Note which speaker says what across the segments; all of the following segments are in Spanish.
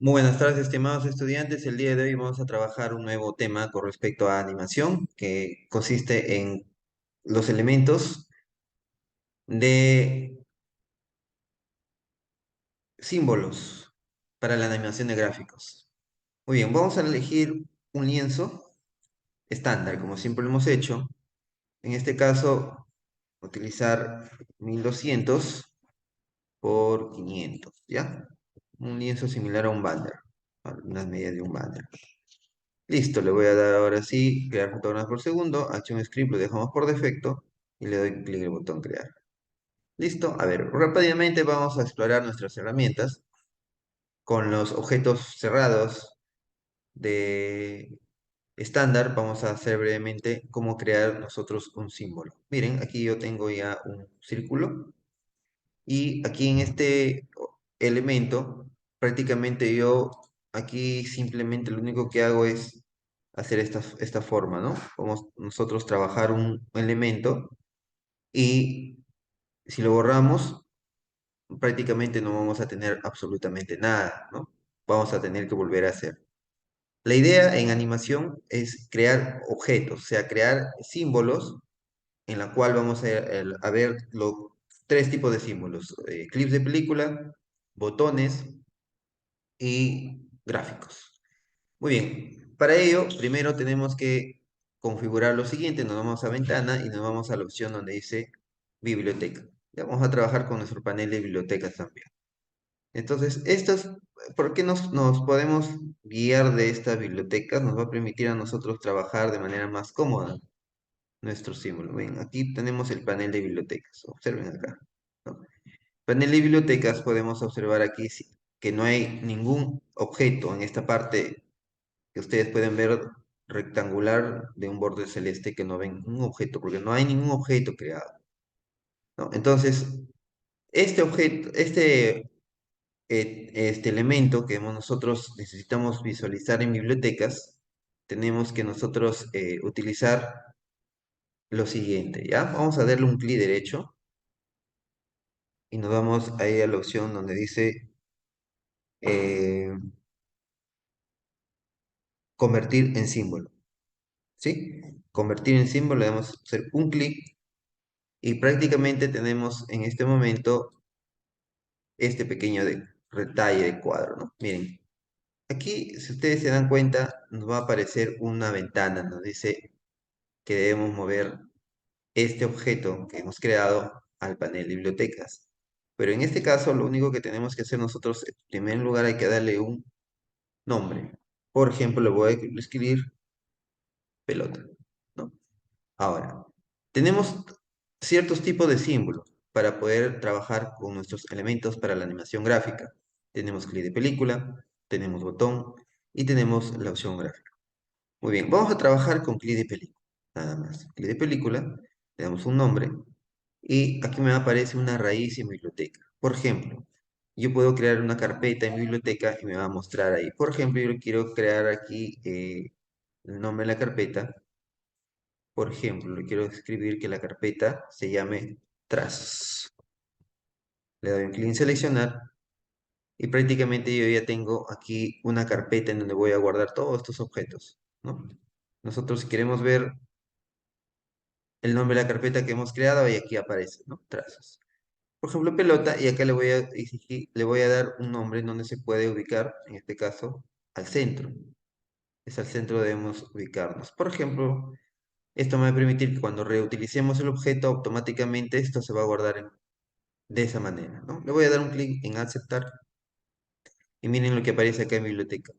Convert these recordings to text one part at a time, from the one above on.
Speaker 1: Muy buenas tardes, estimados estudiantes. El día de hoy vamos a trabajar un nuevo tema con respecto a animación, que consiste en los elementos de símbolos para la animación de gráficos. Muy bien, vamos a elegir un lienzo estándar, como siempre lo hemos hecho. En este caso, utilizar 1200 por 500, ¿ya? Un lienzo similar a un banner, a unas medidas de un banner. Listo, le voy a dar ahora sí, crear fotogramas por segundo, Action Script lo dejamos por defecto y le doy clic en el botón crear. Listo, a ver, rápidamente vamos a explorar nuestras herramientas con los objetos cerrados de estándar. Vamos a hacer brevemente cómo crear nosotros un símbolo. Miren, aquí yo tengo ya un círculo y aquí en este elemento, prácticamente yo aquí simplemente lo único que hago es hacer esta forma, ¿no? Vamos nosotros trabajar un elemento y si lo borramos, prácticamente no vamos a tener absolutamente nada, ¿no? Vamos a tener que volver a hacer. La idea en animación es crear objetos, o sea, crear símbolos en la cual vamos a ver tres tipos de símbolos: clips de película, botones y gráficos. Muy bien, para ello primero tenemos que configurar lo siguiente. Nos vamos a ventana y nos vamos a la opción donde dice biblioteca. Ya vamos a trabajar con nuestro panel de bibliotecas también. Entonces, ¿por qué nos podemos guiar de estas bibliotecas? Nos va a permitir a nosotros trabajar de manera más cómoda nuestro símbolo. Ven, aquí tenemos el panel de bibliotecas. Observen acá, ¿no? Panel de bibliotecas, podemos observar aquí que no hay ningún objeto en esta parte que ustedes pueden ver rectangular de un borde celeste, que no ven un objeto, porque no hay ningún objeto creado, ¿no? Entonces, este objeto, este elemento que nosotros necesitamos visualizar en bibliotecas, tenemos que nosotros utilizar lo siguiente, ¿ya? Vamos a darle un clic derecho y nos vamos ahí a la opción donde dice eh, convertir en símbolo, ¿sí? Convertir en símbolo, le damos a hacer un clic y prácticamente tenemos en este momento este pequeño retalle de cuadro, ¿no? Miren, aquí, si ustedes se dan cuenta, nos va a aparecer una ventana, nos dice que debemos mover este objeto que hemos creado al panel de bibliotecas. Pero en este caso, lo único que tenemos que hacer nosotros, en primer lugar, hay que darle un nombre. Por ejemplo, le voy a escribir pelota, ¿no? Ahora, tenemos ciertos tipos de símbolos para poder trabajar con nuestros elementos para la animación gráfica. Tenemos clic de película, tenemos botón y tenemos la opción gráfica. Muy bien, vamos a trabajar con clic de película. Nada más. Clic de película, le damos un nombre y aquí me aparece una raíz en biblioteca. Por ejemplo, yo puedo crear una carpeta en biblioteca y me va a mostrar ahí. Por ejemplo, yo quiero crear aquí el nombre de la carpeta. Por ejemplo, le quiero escribir que la carpeta se llame trazos. Le doy un clic en seleccionar y prácticamente yo ya tengo aquí una carpeta en donde voy a guardar todos estos objetos, ¿no? Nosotros, si queremos ver el nombre de la carpeta que hemos creado, y aquí aparece, ¿no? Trazos. Por ejemplo, pelota, y acá le voy a exigir, le voy a dar un nombre en donde se puede ubicar, en este caso, al centro. Es al centro debemos ubicarnos. Por ejemplo, esto me va a permitir que cuando reutilicemos el objeto, automáticamente esto se va a guardar de esa manera, ¿no? Le voy a dar un clic en aceptar y miren lo que aparece acá en biblioteca.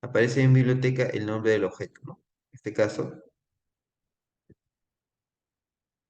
Speaker 1: Aparece en biblioteca el nombre del objeto, ¿no? En este caso,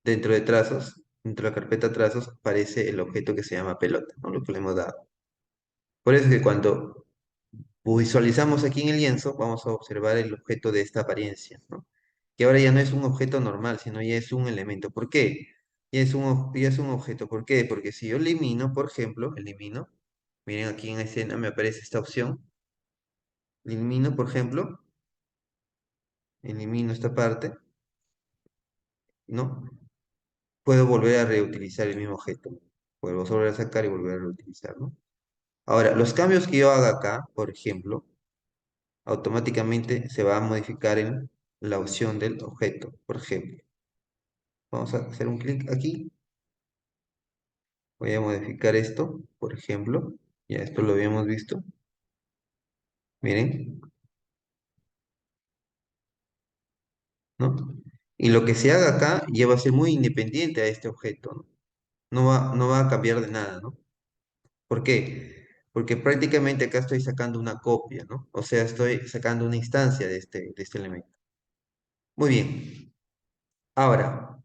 Speaker 1: dentro de trazos, dentro de la carpeta trazos, aparece el objeto que se llama pelota, ¿no? Lo que le hemos dado. Por eso es que cuando visualizamos aquí en el lienzo, vamos a observar el objeto de esta apariencia, ¿no? Que ahora ya no es un objeto normal, sino ya es un elemento. ¿Por qué? Ya es un objeto. ¿Por qué? Porque si yo elimino, por ejemplo, elimino, miren aquí en la escena me aparece esta opción, elimino, por ejemplo, elimino esta parte, ¿no? Puedo volver a reutilizar el mismo objeto. Puedo volver a sacar y volver a reutilizar, ¿no? Ahora, los cambios que yo haga acá, por ejemplo, automáticamente se va a modificar en la opción del objeto. Por ejemplo, vamos a hacer un clic aquí. Voy a modificar esto, por ejemplo. Ya esto lo habíamos visto. Miren, ¿no? Y lo que se haga acá ya va a ser muy independiente a este objeto, ¿no? No va a cambiar de nada, ¿no? ¿Por qué? Porque prácticamente acá estoy sacando una copia, ¿no? O sea, estoy sacando una instancia de este elemento. Muy bien. Ahora,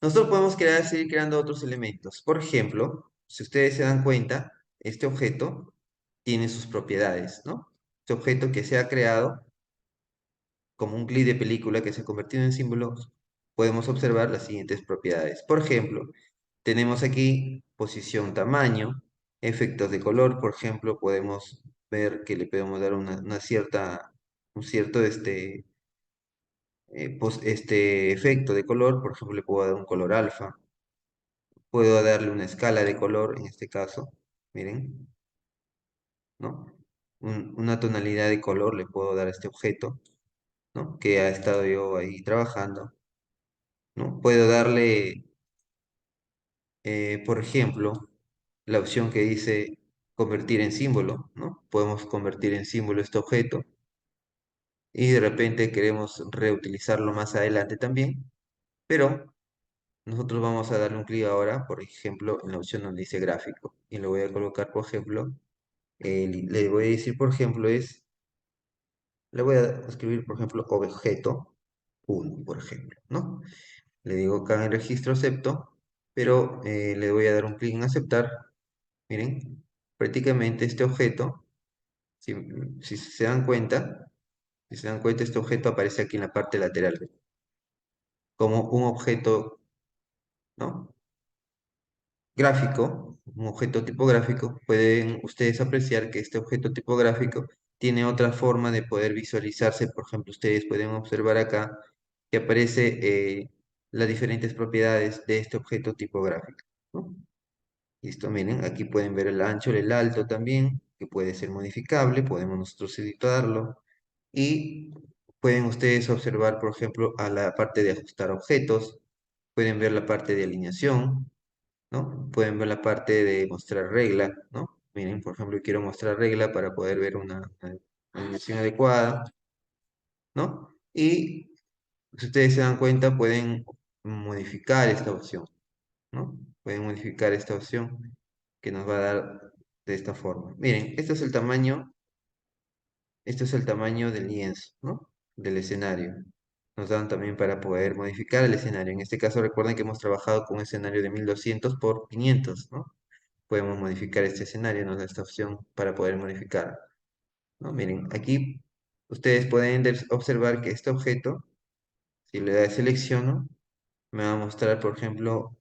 Speaker 1: nosotros podemos seguir creando otros elementos. Por ejemplo, si ustedes se dan cuenta, este objeto tiene sus propiedades, ¿no? Este objeto que se ha creado como un clip de película que se ha convertido en símbolos, podemos observar las siguientes propiedades. Por ejemplo, tenemos aquí posición, tamaño, efectos de color. Por ejemplo, podemos ver que le podemos dar un cierto efecto de color. Por ejemplo, le puedo dar un color alfa. Puedo darle una escala de color, en este caso, miren, ¿no? Una tonalidad de color le puedo dar a este objeto, ¿no? Que ha estado yo ahí trabajando, ¿no? Puedo darle, por ejemplo, la opción que dice convertir en símbolo, ¿no? Podemos convertir en símbolo este objeto y de repente queremos reutilizarlo más adelante también, pero nosotros vamos a darle un clic ahora, por ejemplo, en la opción donde dice gráfico y lo voy a colocar, por ejemplo, le voy a decir, por ejemplo, le voy a escribir, por ejemplo, objeto 1, por ejemplo, ¿no? Le digo acá en el registro acepto, pero le voy a dar un clic en aceptar. Miren, prácticamente este objeto, si, si se dan cuenta, si se dan cuenta, este objeto aparece aquí en la parte lateral, ¿ve? Como un objeto, ¿no? Gráfico, un objeto tipográfico. Pueden ustedes apreciar que este objeto tipográfico tiene otra forma de poder visualizarse. Por ejemplo, ustedes pueden observar acá que aparece las diferentes propiedades de este objeto tipográfico, ¿no? Listo, miren, aquí pueden ver el ancho, el alto también, que puede ser modificable, podemos nosotros editarlo. Y pueden ustedes observar, por ejemplo, a la parte de ajustar objetos, pueden ver la parte de alineación, ¿no? Pueden ver la parte de mostrar regla, ¿no? Miren, por ejemplo, quiero mostrar regla para poder ver una alineación adecuada, ¿no? Y si ustedes se dan cuenta, pueden modificar esta opción, ¿no? Pueden modificar esta opción que nos va a dar de esta forma. Miren, este es el tamaño del lienzo, ¿no? Del escenario. Nos dan también para poder modificar el escenario. En este caso, recuerden que hemos trabajado con un escenario de 1200 por 500, ¿no? Podemos modificar este escenario, nos da esta opción para poder modificar, ¿no? Miren, aquí ustedes pueden observar que este objeto, si le da selecciono, me va a mostrar, por ejemplo,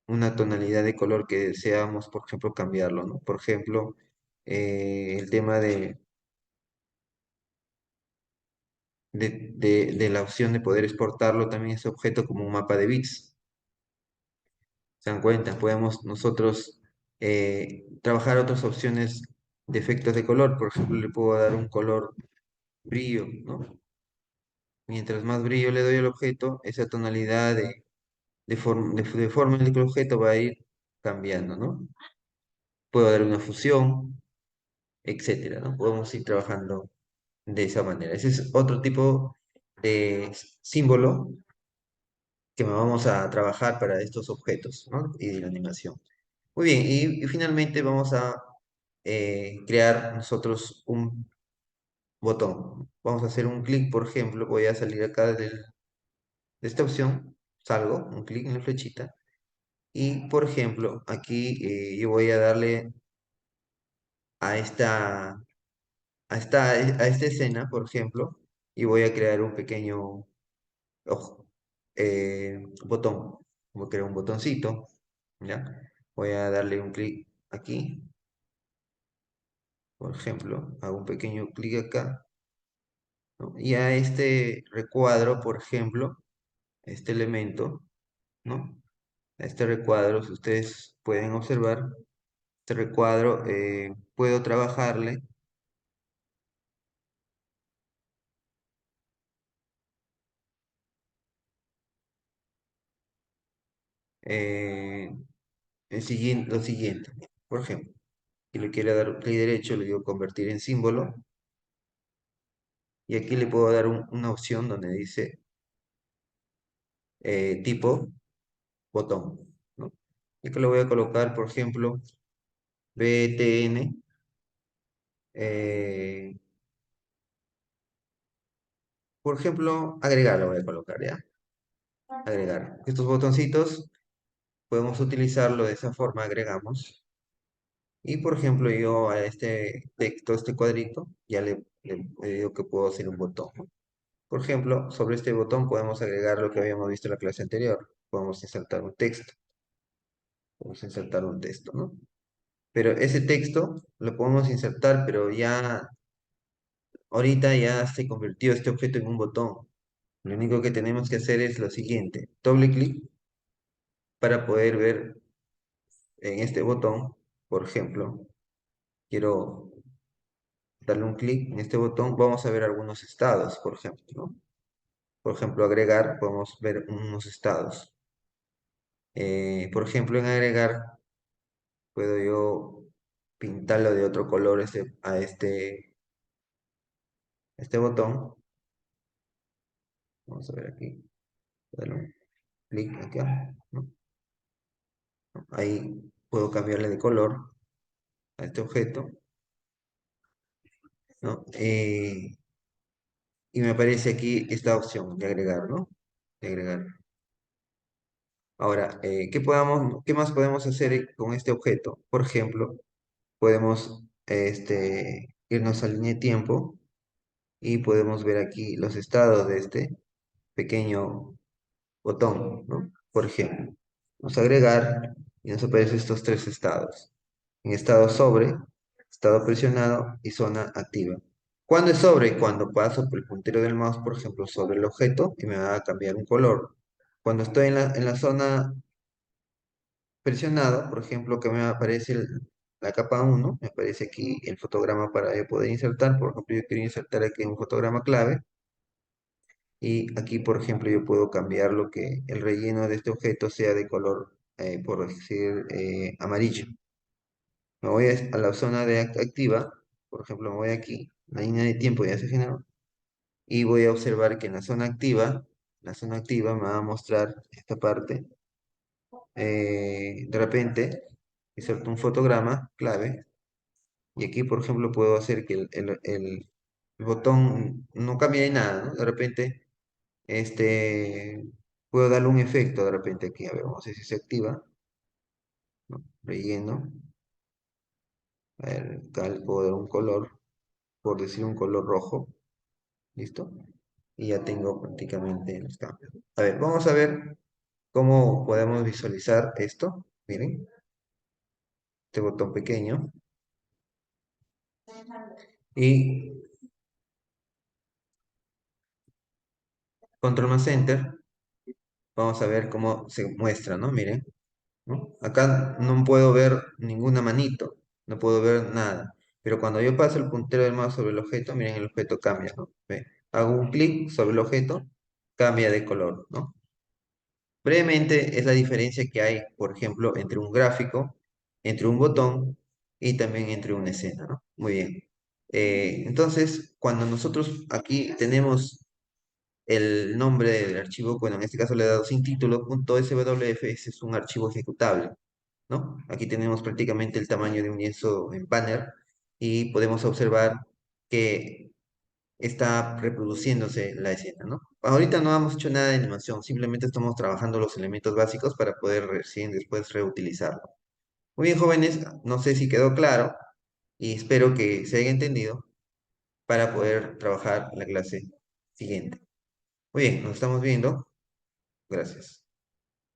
Speaker 1: una tonalidad de color que deseamos, por ejemplo, cambiarlo, ¿no? Por ejemplo, el tema de la opción de poder exportarlo también ese objeto como un mapa de bits. ¿Se dan cuenta? Podemos nosotros trabajar otras opciones de efectos de color. Por ejemplo, le puedo dar un color brillo, ¿no? Mientras más brillo le doy al objeto, esa tonalidad de forma en la que el objeto va a ir cambiando, ¿no? Puedo dar una fusión, etcétera, ¿no? Podemos ir trabajando de esa manera. Ese es otro tipo de símbolo que vamos a trabajar para estos objetos, ¿no? Y de la animación. Muy bien, y finalmente vamos a crear nosotros un botón. Vamos a hacer un clic, por ejemplo, voy a salir acá de esta opción, salgo, un clic en la flechita, y por ejemplo, aquí yo voy a darle a esta escena, por ejemplo, y voy a crear un pequeño ojo, botón. Voy a crear un botoncito, ¿ya? Voy a darle un clic aquí, por ejemplo, hago un pequeño clic acá, ¿no? Y a este recuadro, por ejemplo, este elemento, ¿no? A este recuadro, si ustedes pueden observar, Este recuadro puedo trabajarle eh, lo siguiente. Por ejemplo, si le quiero dar clic derecho, le digo convertir en símbolo. Y aquí le puedo dar una opción donde dice tipo botón, ¿no? Y que le voy a colocar, por ejemplo, BTN. eh, por ejemplo, agregar lo voy a colocar, ¿ya? Agregar. Estos botoncitos podemos utilizarlo de esa forma, agregamos. Y por ejemplo, yo a este texto, este cuadrito, ya le digo que puedo hacer un botón, ¿no? Por ejemplo, sobre este botón podemos agregar lo que habíamos visto en la clase anterior. Podemos insertar un texto. Podemos insertar un texto, ¿no? Pero ese texto lo podemos insertar, pero ya ahorita ya se convirtió este objeto en un botón. Lo único que tenemos que hacer es lo siguiente. Doble clic para poder ver en este botón, por ejemplo, quiero darle un clic en este botón, vamos a ver algunos estados, por ejemplo, ¿no? Por ejemplo, agregar, podemos ver unos estados. Por ejemplo, en agregar, puedo yo pintarlo de otro color este botón. Vamos a ver aquí. Darle un clic acá, ¿no? Ahí puedo cambiarle de color a este objeto, ¿no? Y me aparece aquí esta opción de agregar, ¿no? De agregar. Ahora, ¿qué más podemos hacer con este objeto? Por ejemplo, podemos irnos a línea de tiempo y podemos ver aquí los estados de este pequeño botón, ¿no? Por ejemplo, vamos a agregar y nos aparecen estos tres estados. En estado sobre, estado presionado y zona activa. ¿Cuándo es sobre? Cuando paso por el puntero del mouse, por ejemplo, sobre el objeto y me va a cambiar un color. Cuando estoy en la zona presionado, por ejemplo, que me aparece la capa 1, me aparece aquí el fotograma para yo poder insertar. Por ejemplo, yo quiero insertar aquí un fotograma clave. Y aquí, por ejemplo, yo puedo cambiar lo que el relleno de este objeto sea de color, por decir, amarillo. Me voy a la zona de activa, por ejemplo, me voy aquí, la línea de tiempo ya se generó, y voy a observar que en la zona activa me va a mostrar esta parte. De repente, inserto un fotograma clave, y aquí, por ejemplo, puedo hacer que el botón no cambie de nada, ¿no? De repente, este, puedo darle un efecto de repente aquí, a ver, vamos a ver si se activa, ¿no? Relleno, a ver, acá le puedo dar un color, por decir un color rojo. ¿Listo? Y ya tengo prácticamente los cambios. A ver, vamos a ver cómo podemos visualizar esto. Miren, este botón pequeño. Y control más enter. Vamos a ver cómo se muestra, ¿no? Miren, ¿no? Acá no puedo ver ninguna manito. No puedo ver nada. Pero cuando yo paso el puntero del mouse sobre el objeto, miren, el objeto cambia, ¿no? ¿Ve? Hago un clic sobre el objeto, cambia de color, ¿no? Brevemente es la diferencia que hay, por ejemplo, entre un gráfico, entre un botón y también entre una escena, ¿no? Muy bien. Entonces, cuando nosotros aquí tenemos el nombre del archivo, bueno, en este caso le he dado sin título, .swf, ese es un archivo ejecutable, ¿no? Aquí tenemos prácticamente el tamaño de un lienzo en banner y podemos observar que está reproduciéndose la escena, ¿no? Ahorita no hemos hecho nada de animación, simplemente estamos trabajando los elementos básicos para poder recién después reutilizarlo. Muy bien, jóvenes, no sé si quedó claro y espero que se haya entendido para poder trabajar la clase siguiente. Muy bien, nos estamos viendo. Gracias.